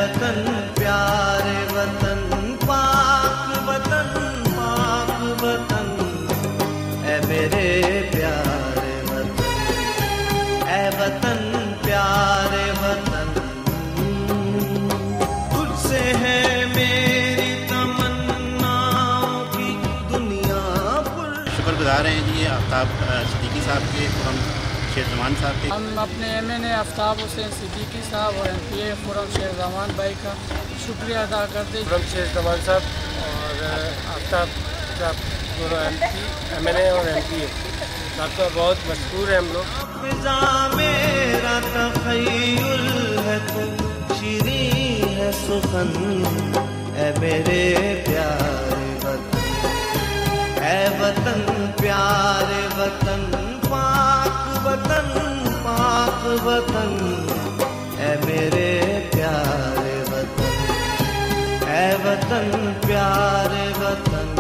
वतन प्यारे वतन पाक वतन पाक वतन, ऐ मेरे प्यारे वतन, ऐ वतन प्यारे वतन, तुझसे है मेरी तमन्नाओं की दुनिया पुर। शुक्रगुजार हैं जी आफ्ताब सिद्दीकी साहब के, खुरम शेर जमान साहब के। हम अपने MNA आफ्ताब हुसैन सिद्दीकी साहब और MPA खुरम शेर जमान भाई का शुक्रिया अदा करते हैं। खुरम शेर जमान साहब और आफ्ताब साहब दोनों MNA और MPA आपका बहुत मशहूर है हम लोग। मेरा तख़य्युल है तू शीरीं है सुखन, ऐ मेरे प्यारे वतन, ऐ वतन प्यारे वतन पाक वतन पाक वतन, ऐ मेरे प्यारे वतन, ऐ वतन प्यारे वतन।